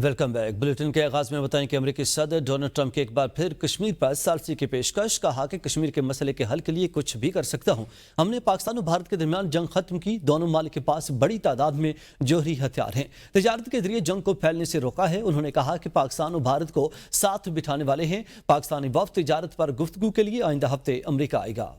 Welcome back. Bulletin के आगाज में बताएं कि अमेरिकी सदर डोनाल्ड ट्रंप के एक बार फिर कश्मीर पर सालसी की पेशकश। कहा कि कश्मीर के मसले के हल के लिए कुछ भी कर सकता हूं। हमने पाकिस्तान और भारत के दरमियान जंग खत्म की। दोनों मालिक के पास बड़ी तादाद में जोहरी हथियार हैं। तजारत के जरिए जंग को फैलने से रोका है। उन्होंने कहा कि पाकिस्तान और भारत को साथ बिठाने वाले हैं। पाकिस्तानी वफ्द तजारत पर गुफ्तगू के लिए आइंदा हफ्ते अमरीका आएगा।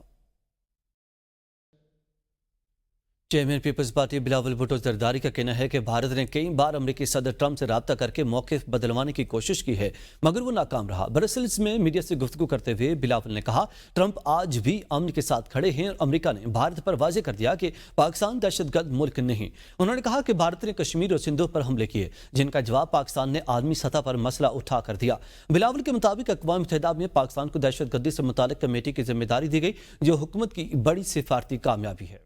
Chairman Peoples Party Bilawal Bhutto Zardari का कहना है कि भारत ने कई बार अमेरिकी सदर ट्रंप से राब्ता करके मौक़िफ़ बदलवाने की कोशिश की है, मगर वो नाकाम रहा। ब्रसेल्स में मीडिया से गुफ्तगू करते हुए बिलावल ने कहा, ट्रंप आज भी अमन के साथ खड़े हैं और अमेरिका ने भारत पर वाजे कर दिया कि पाकिस्तान दहशतगर्द मुल्क नहीं। उन्होंने कहा कि भारत ने कश्मीर और सिंधु पर हमले किए, जिनका जवाब पाकिस्तान ने आलमी सतह पर मसला उठा कर दिया। बिलावल के मुताबिक अक़वाम मुत्तहिदा में पाकिस्तान को दहशतगर्दी से मुताल्लिक़ कमेटी की जिम्मेदारी दी गई, जो हुकूमत की बड़ी सिफारती कामयाबी है।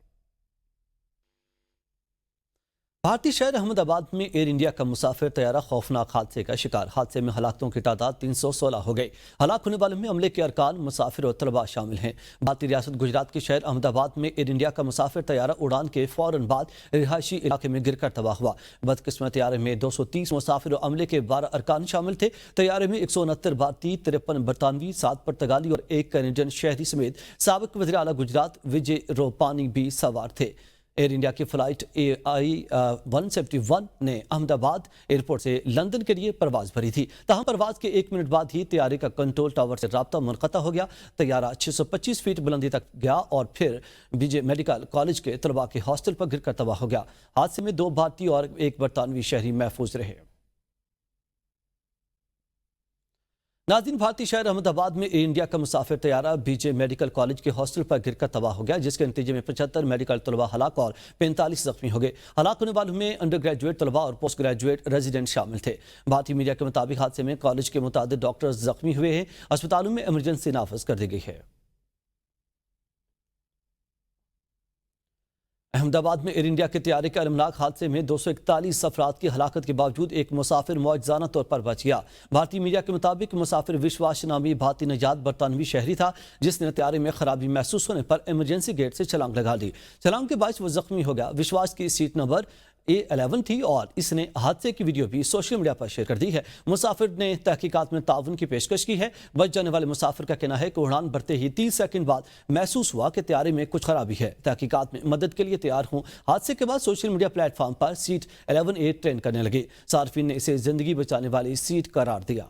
भारतीय शहर अहमदाबाद में एयर इंडिया का मुसाफिर तैयारा खौफनाक हादसे का शिकार। हादसे में हलाकतों की तादाद 316 हो गई। हलाक होने वालों में अमले के अरकान, मुसाफिर और तलबा शामिल हैं। भारतीय रियासत गुजरात के शहर अहमदाबाद में एयर इंडिया का मुसाफिर तैयारा उड़ान के फौरन बाद रिहायशी इलाके में गिरकर तबाह हुआ। बदकिस्मत तैयारे में 230 मुसाफिर और अमले के 12 अरकान शामिल थे। तैयारे में 169 भारतीय, 53 बरतानवी, 7 पुर्तगाली और 1 कैनेडियन शहरी समेत साबिक वज़ीर आला गुजरात विजय रूपानी भी सवार थे। एयर इंडिया की फ्लाइट AI-171 ने अहमदाबाद एयरपोर्ट से लंदन के लिए परवाज भरी थी। तहां परवाज के 1 मिनट बाद ही तैयारे का कंट्रोल टावर से राब्ता मुनक़ता हो गया। तैयारा 625 फीट बुलंदी तक गया और फिर विजय मेडिकल कॉलेज के तलबा के हॉस्टल पर गिरकर तबाह हो गया। हादसे में 2 भारतीय और 1 बरतानवी शहरी महफूज रहे। नाज़रीन, भारतीय शहर अहमदाबाद में एयर इंडिया का मुसाफिर तैयारा विजय मेडिकल कॉलेज के हॉस्टल पर गिरकर तबाह हो गया, जिसके नतीजे में 75 मेडिकल तलबा हलाक और 45 जख्मी हो गए। हलाक होने वालों में अंडर ग्रेजुएट तलबा और पोस्ट ग्रेजुएट रेजिडेंट शामिल थे। भारतीय मीडिया के मुताबिक हादसे में कॉलेज के मुतादिद डॉक्टर्स जख्मी हुए हैं। अस्पतालों में इमरजेंसी नाफज कर दी गई है। अहमदाबाद में एयर इंडिया के तैयारे के अलमनाक हादसे में 241 अफराद की हलाकत के बावजूद एक मुसाफिर मौजज़ाना तौर पर बच गया। भारतीय मीडिया के मुताबिक मुसाफिर विश्वास नामी भारतीय नजात बरतानवी शहरी था, जिसने तैयारे में खराबी महसूस होने पर इमरजेंसी गेट से छलांग लगा दी। छलांग के बाद वो जख्मी हो गया। विश्वास की सीट नंबर A11 थी और इसने हादसे की वीडियो भी सोशल मीडिया पर शेयर कर दी है। मुसाफिर ने तहकीकात में ताउन की पेशकश की है। बच जाने वाले मुसाफिर का कहना है कि उड़ान भरते ही 30 सेकंड बाद महसूस हुआ कि तैयारे में कुछ खराबी है। तहकीकात में मदद के लिए तैयार हूं। हादसे के बाद सोशल मीडिया प्लेटफॉर्म पर सीट 11A ट्रेंड करने लगी। सार्फिन ने इसे जिंदगी बचाने वाली सीट करार दिया।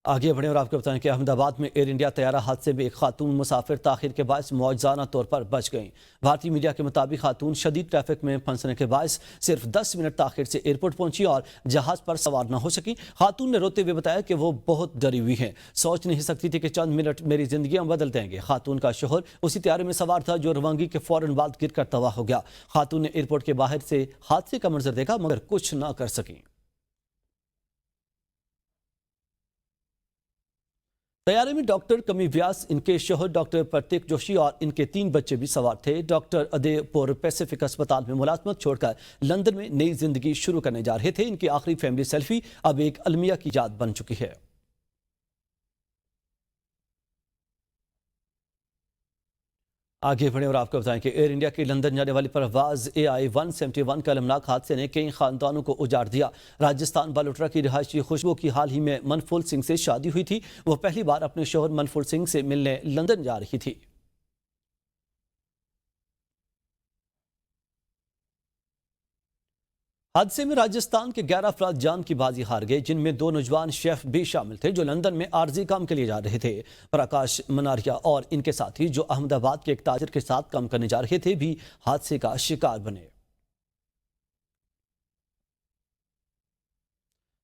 आगे बढ़े और आपको बताएं कि अहमदाबाद में एयर इंडिया तैयारा हादसे में एक खातून मुसाफिर ताखिर के बायस मौजज़ाना तौर पर बच गईं। भारतीय मीडिया के मुताबिक खातून शदीद ट्रैफिक में फंसने के बायस सिर्फ 10 मिनट ताखिर से एयरपोर्ट पहुंची और जहाज पर सवार न हो सकी। खातून ने रोते हुए बताया कि वो बहुत डरी हुई हैं, सोच नहीं सकती थी कि चंद मिनट मेरी जिंदगियां बदल देंगे। खातून का शोहर उसी तैयारे में सवार था, जो रवानगी के फौरन बाद गिरकर तबाह हो गया। खातून ने एयरपोर्ट के बाहर से हादसे का मंजर देखा, मगर कुछ न कर सकी। तैयारे में डॉक्टर कमी व्यास, इनके शोहर डॉक्टर प्रतीक जोशी और इनके 3 बच्चे भी सवार थे। डॉक्टर उदयपुर पैसिफिक अस्पताल में मुलाजमत छोड़कर लंदन में नई जिंदगी शुरू करने जा रहे थे। इनकी आखिरी फैमिली सेल्फी अब एक अलमिया की याद बन चुकी है। आगे बढ़े और आपको बताएं कि एयर इंडिया की लंदन जाने वाली परवाज AI-171 के अलमनाक हादसे ने कई खानदानों को उजाड़ दिया। राजस्थान बालोतरा की रिहायशी खुशबू की हाल ही में मनफूल सिंह से शादी हुई थी। वो पहली बार अपने शोहर मनफूल सिंह से मिलने लंदन जा रही थी। हादसे में राजस्थान के 11 अफराद जान की बाजी हार गए, जिनमें 2 नौजवान शेफ भी शामिल थे, जो लंदन में आर्जी काम के लिए जा रहे थे। प्रकाश मनारिया और इनके साथी, जो अहमदाबाद के एक ताजिर के साथ काम करने जा रहे थे, भी हादसे का शिकार बने।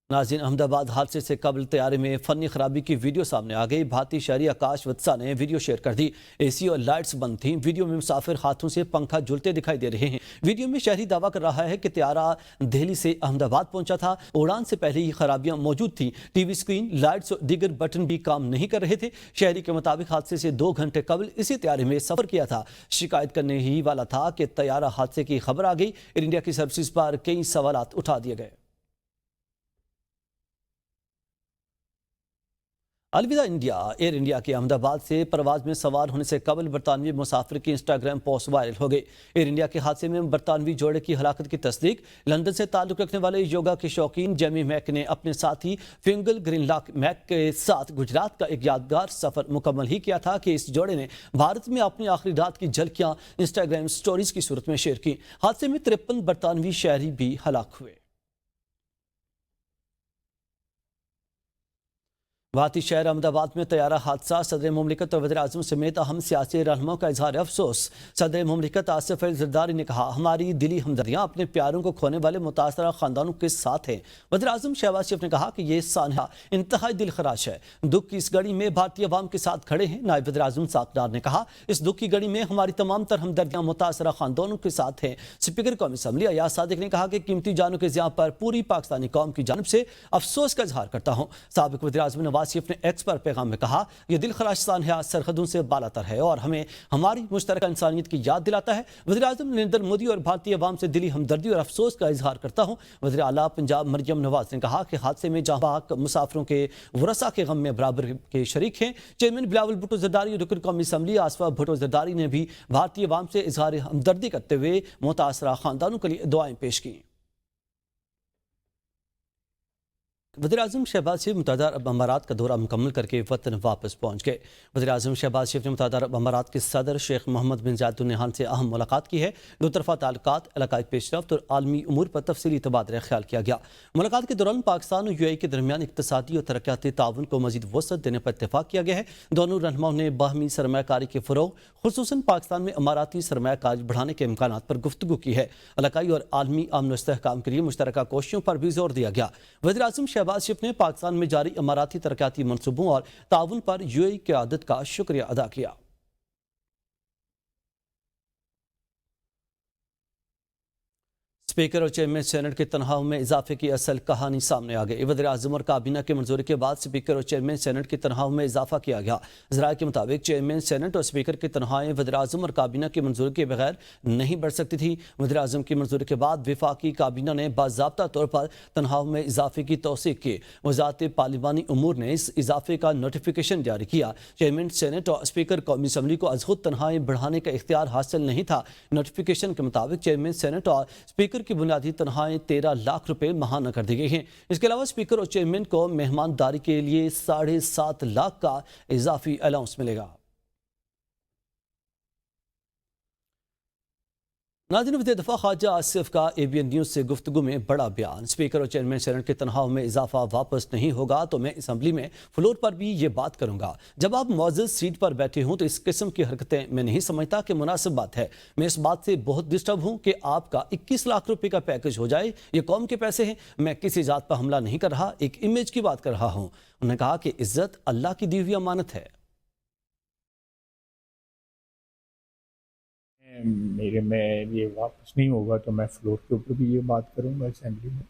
नाज़रीन, अहमदाबाद हादसे से कबल तैयारे में फनी खराबी की वीडियो सामने आ गई। भारतीय शहरी आकाश वत्सा ने वीडियो शेयर कर दी। AC और लाइट्स बंद थीं। वीडियो में मुसाफिर हाथों से पंखा झूलते दिखाई दे रहे हैं। वीडियो में शहरी दावा कर रहा है कि तैयारा दिल्ली से अहमदाबाद पहुंचा था। उड़ान से पहले ही खराबियां मौजूद थीं। टीवी स्क्रीन, लाइट्स और दीगर बटन भी काम नहीं कर रहे थे। शहरी के मुताबिक हादसे से 2 घंटे कबल इसी तैयारे में सफर किया था। शिकायत करने ही वाला था कि तैयारा हादसे की खबर आ गई। एयर इंडिया की सर्विस पर कई सवालात उठा दिए गए। अलविदा इंडिया एयर इंडिया के अहमदाबाद से परवाज में सवार होने से कबल बरतानवी मुसाफिर की इंस्टाग्राम पोस्ट वायरल हो गई। एयर इंडिया के हादसे में बरतानवी जोड़े की हलाकत की तस्दीक लंदन से ताल्लुक रखने वाले योगा के शौकीन जेमी मैक ने अपने साथी फिंगल ग्रीनलॉक मैक के साथ गुजरात का एक यादगार सफर मुकम्मल ही किया था कि इस जोड़े ने भारत में अपनी आखिरी रात की झलकियां इंस्टाग्राम स्टोरीज की सूरत में शेयर की। हादसे में 53 बरतानवी शहरी भी हलाक हुए। भारतीय शहर अहमदाबाद में तैयारा हादसा, सदर मुमलिकत और वज़ीर-ए-आज़म समेत अहम सियासी रहनुमाओं का इजहार अफसोस। सदर मुमलिकत आसिफ अली ज़रदारी ने कहा, हमारी दिली हमदर्दियाँ अपने प्यारों को खोने वाले मुतासरा खानदानों के साथ हैं। वज़ीर-ए-आज़म शहबाज शरीफ ने कहा कि ये सानहा इंतहाई दिल खराश है। दुख की इस घड़ी में भारतीय अवाम के साथ खड़े हैं। नायब वज़ीर-ए-आज़म साकडार ने कहा, इस दुख की घड़ी में हमारी तमाम तर हमदर्दियाँ मुतासरा खानदानों के साथ हैं। स्पीकर कौमी असम्बली अयाज सादिक ने कहा कि कीमती जानों के ज़ियां पर पूरी पाकिस्तानी कौम की जानिब से अफसोस का इजहार करता हूँ। साबिक वज़ीर-ए-आज़म नवाज शरीफ ने एक्स पर पैगाम में कहा, यह दिल खराश सानहा सरहदों से बालातर है और हमें हमारी मुश्तरका इंसानियत की याद दिलाता है। वज़ीर-ए-आज़म नरेंद्र मोदी और भारतीय अवाम से दिली हमदर्दी और अफसोस का इजहार करता हूँ। वज़ीर आला पंजाब मरियम नवाज ने कहा कि हादसे में जहां पाक मुसाफिरों के वरसा के गम में बराबर के शरीक हैं। चेयरमैन बिलावल भुट्टो ज़रदारी और रुकन कौमी असम्बली आसफा भुट्टो ज़रदारी ने भी भारतीय अवाम से इजहार हमदर्दी करते हुए मुतासरा खानदानों के लिए दुआएं पेश की। वज़ीर-ए-आज़म शहबाज शरीफ मुत्तहदा अरब अमारात का दौरा मुकम्मल करके वतन वापस पहुँच गए। वज़ीर-ए-आज़म शहबाज शरीफ ने मुत्तहदा अरब अमारात के सदर शेख मोहम्मद बिन ज़ायद अल नहयान से अहम मुलाकात की है। दो तरफ़ा ताल्लुकात, इलाकाई पेशरफ्त और आलमी उमूर पर तफसीली तबादला ख्याल किया गया। मुलाकात के दौरान पाकिस्तान और यूएई के दरमियान इक़्तिसादी और तरक्याती ताउन को मज़ीद वसअत देने पर इत्तेफाक किया गया है। दोनों रहनुमाओं ने बाहमी सरमायाकारी के फ़रोग़, खुसूसन पाकिस्तान में अमाराती सरमायाकारी बढ़ाने के इम्कानात पर गुफ्तगू की है। इलाकाई और आलमी अमन व इस्तेहकाम के लिए मुश्तरका कोशिशों पर भी जोर दिया गया। वज़ीर-ए-आज़म शहबाज शरीफ ने पाकिस्तान में जारी अमाराती तरक्याती मंसूबों और ताउन पर यूएई क़यादत का शुक्रिया अदा किया। स्पीकर और चेयरमैन सेनेट के तनख्वाहों में इजाफे की असल कहानी सामने आ गई। वज़ीर-ए-आज़म और काबीना की मंजूरी के बाद स्पीकर और चेयरमैन सेनेट की तनख्वाहों में इजाफा किया गया। ज़राए के मुताबिक चेयरमैन सेनेट और स्पीकर की तनख्वाहें वज़ीर-ए-आज़म और काबीना की मंजूरी के बगैर नहीं बढ़ सकती थी। वज़ीर-ए-आज़म की मंजूरी के बाद वफाकी काबीना ने बाज़ाब्ता तौर पर तनख्वाहों में इजाफे की तौसीक की। वज़ारत पार्लिमानी उमूर ने इस इजाफे का नोटिफिकेशन जारी किया। चेयरमैन सेनेट और स्पीकर कौमी असम्बली को अज़ खुद तनख्वाहें बढ़ाने का इख्तियार हासिल नहीं था। नोटिफिकेशन के मुताबिक चेयरमैन सेनेट और स्पीकर की बुनियादी तनख्वाहें 13 लाख रुपए माहाना कर दी गई हैं। इसके अलावा स्पीकर और चेयरमैन को मेहमानदारी के लिए 7.5 लाख का इजाफी अलाउंस मिलेगा। नाज़रीन, वज़ीर दफ़ा ख्वाजा आसिफ का ABN न्यूज़ से गुफ्तगू में बड़ा बयान। स्पीकर और चेयरमैन सेनेट की तनख्वाहों में इजाफा वापस नहीं होगा तो मैं असम्बली में फ्लोर पर भी ये बात करूंगा। जब आप मौजूद सीट पर बैठे हों तो इस किस्म की हरकतें मैं नहीं समझता कि मुनासिब बात है। मैं इस बात से बहुत डिस्टर्ब हूँ कि आपका 21 लाख रुपए का पैकेज हो जाए। ये कौम के पैसे हैं। मैं किसी जात पर हमला नहीं कर रहा, एक इमेज की बात कर रहा हूँ। उन्होंने कहा कि इज्जत अल्लाह की दी हुई अमानत है। मेरे में ये वापस नहीं होगा तो मैं फ्लोर के ऊपर भी ये बात करूंगा असेंबली में,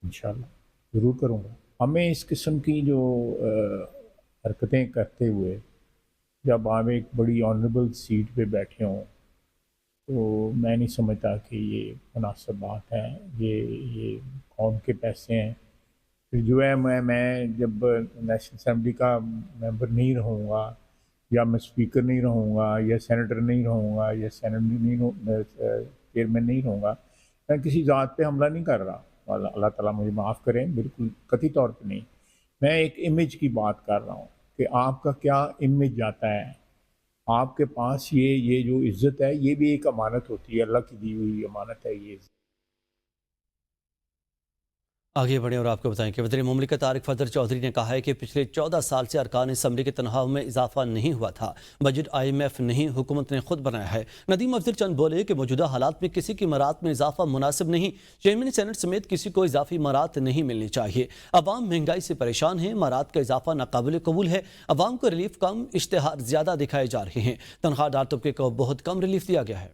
इंशाल्लाह ज़रूर करूंगा। हमें इस किस्म की जो हरकतें करते हुए जब आप एक बड़ी ऑनरेबल सीट पे बैठे हों तो मैं नहीं समझता कि ये मुनासिब बात है। ये कौम के पैसे हैं। फिर जो है मैं जब नेशनल असम्बली का मेंबर नहीं रहूँगा या मैं स्पीकर नहीं रहूँगा या सेनेटर नहीं रहूँगा या सेनेट नहीं चेयरमैन नहीं रहूँगा, मैं किसी ज़ात पे हमला नहीं कर रहा। अल्लाह ताला मुझे माफ़ करें, बिल्कुल कतई तौर पे नहीं। मैं एक इमेज की बात कर रहा हूँ कि आपका क्या इमेज जाता है। आपके पास ये जो इज़्ज़त है ये भी एक अमानत होती है, अल्लाह की दी हुई अमानत है ये। आगे बढ़े और आपको बताएं कि वज़ीर मुमलिकत तारिक फजल चौधरी ने कहा है कि पिछले 14 साल से अरकान असम्बली की तनख्वाहों में इजाफा नहीं हुआ था। बजट IMF नहीं, हुकूमत ने खुद बनाया है। नदीम अफजल चंद बोले कि मौजूदा हालात में किसी की मरात में इजाफा मुनासिब नहीं। चेयरमैन सेनेट समेत किसी को इजाफी मरात नहीं मिलनी चाहिए। अवाम महंगाई से परेशान है, मरात का इजाफा नाकाबिल कबूल है। अवाम को रिलीफ कम, इश्तेहार ज़्यादा दिखाए जा रहे हैं। तनख्वाहदार तबके को बहुत कम रिलीफ दिया गया है।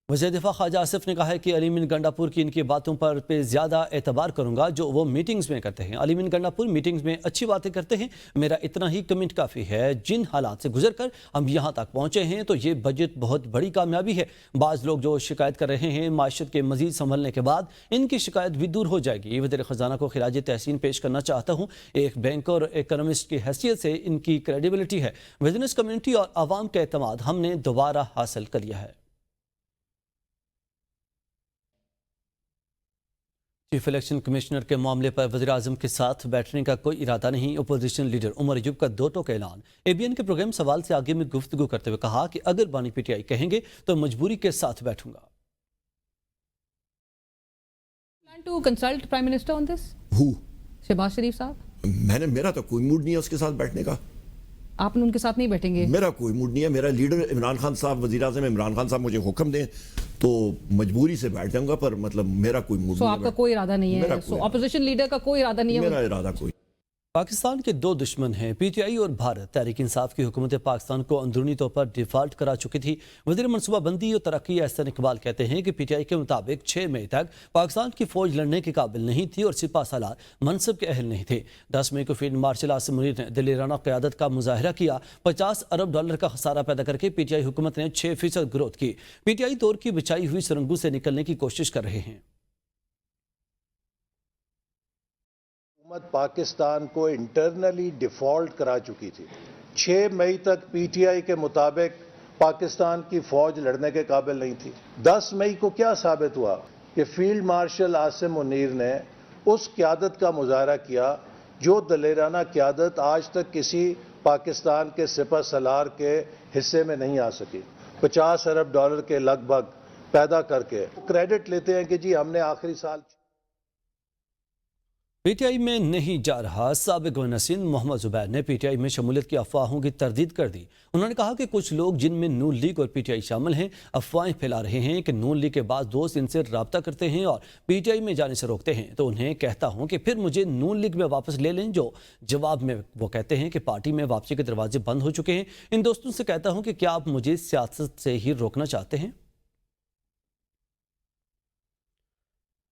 वज़ीर दिफा ख्वाजा आसिफ ने कहा है कि अलीमीन गंडापुर की इनकी बातों पे ज़्यादा एतबार करूंगा जो वो मीटिंग्स में करते हैं। अलीमीन गंडापुर मीटिंग्स में अच्छी बातें करते हैं, मेरा इतना ही कमेंट काफ़ी है। जिन हालात से गुजर कर हम यहाँ तक पहुँचे हैं तो ये बजट बहुत बड़ी कामयाबी है। बाज़ लोग जो शिकायत कर रहे हैं, माशत के मज़ीद संभलने के बाद इनकी शिकायत भी दूर हो जाएगी। वज़ीर ख़जाना को खिराज तहसीन पेश करना चाहता हूँ। एक बैंक और इकोनॉमिस्ट की हैसियत से इनकी क्रेडिबिलिटी है। बिजनेस कम्युनिटी और आवाम का एतमाद हमने दोबारा हासिल कर लिया है। चीफ इलेक्शन कमिश्नर के मामले पर वज़ीर-ए-आज़म के साथ बैठने का कोई इरादा नहीं। अपोजिशन लीडर उमर अयूब का दो टोक ऐलान। एबीएन के प्रोग्राम सवाल से आगे में गुफ्तगू करते हुए कहा कि अगर बानी पीटीआई कहेंगे तो मजबूरी के साथ बैठूंगा। Plan to consult Prime Minister on this? Who? Shahbaz शरीफ साहब। मेरा तो कोई मूड नहीं है उसके साथ बैठने का। आप उनके साथ नहीं बैठेंगे? मेरा कोई मूड नहीं है। मेरा लीडर इमरान खान साहब, वज़ीर आज़म इमरान खान साहब मुझे हुक्म दें तो मजबूरी से बैठ जाऊंगा, पर मतलब मेरा कोई मूड नहीं है। आपका कोई इरादा नहीं है? ऑपोजिशन लीडर का कोई इरादा नहीं है? मेरा इरादा कोई। पाकिस्तान के दो दुश्मन हैं, पीटीआई और भारत। तहरीक इंसाफ की हुकूमत पाकिस्तान को अंदरूनी तौर पर डिफॉल्ट करा चुकी थी। वज़ीर मनसूबाबंदी और तरक्की एहसन इकबाल कहते हैं कि पीटीआई के मुताबिक 6 मई तक पाकिस्तान की फौज लड़ने के काबिल नहीं थी और सिपा सालार मनसब के अहल नहीं थे। 10 मई को फील्ड मार्शल आसिम मुनीर ने दिलेराना क़यादत का मुजाहरा किया। $50 अरब का खसारा पैदा करके पीटीआई हुकूमत ने 6% ग्रोथ की। पीटीआई दौर की बिछाई हुई सुरंगों से निकलने की कोशिश कर रहे हैं। पाकिस्तान को इंटरनली डिफॉल्ट करा चुकी थी। 6 मई तक पीटीआई के मुताबिक पाकिस्तान की फौज लड़ने के काबिल नहीं थी। 10 मई को क्या साबित हुआ कि फील्ड मार्शल आसिम मुनीर ने उस क़यादत का मुजाहरा किया जो दलेराना क़यादत आज तक किसी पाकिस्तान के सिपह सलार के हिस्से में नहीं आ सकी। $50 अरब के लगभग पैदा करके क्रेडिट लेते हैं कि जी हमने आखिरी साल पीटीआई में नहीं जा रहा। साबिक गवर्नर सिंध मोहम्मद जुबैर ने पीटीआई में शमूलियत की अफवाहों की तरदीद कर दी। उन्होंने कहा कि कुछ लोग जिनमें नून लीग और पीटीआई शामिल हैं अफवाहें फैला रहे हैं कि नून लीग के बाद दोस्त इनसे रब्ता करते हैं और पीटीआई में जाने से रोकते हैं, तो उन्हें कहता हूं कि फिर मुझे नून लीग में वापस ले लें। जो जवाब में वो कहते हैं कि पार्टी में वापसी के दरवाजे बंद हो चुके हैं। इन दोस्तों से कहता हूँ कि क्या आप मुझे सियासत से ही रोकना चाहते हैं?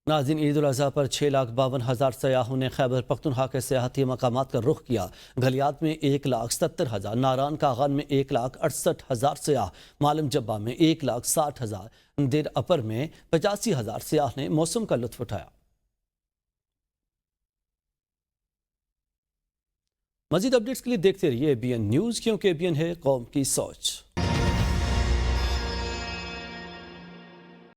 नाज़रीन, ईद उल अज़हा पर 6,52,000 सयाहों ने खैबर पख्तूनख्वा के सियाहती मकामात का रुख किया। गलियात में 1,70,000, नारान कागान में 1,68,000 सयाह, मालम जब्बा में 1,60,000, देर अपर में 85,000 सयाह ने मौसम का लुत्फ उठाया। मज़ीद अपडेट्स के लिए देखते रहिए ABN न्यूज़, क्योंकि ABN है कौम की सोच।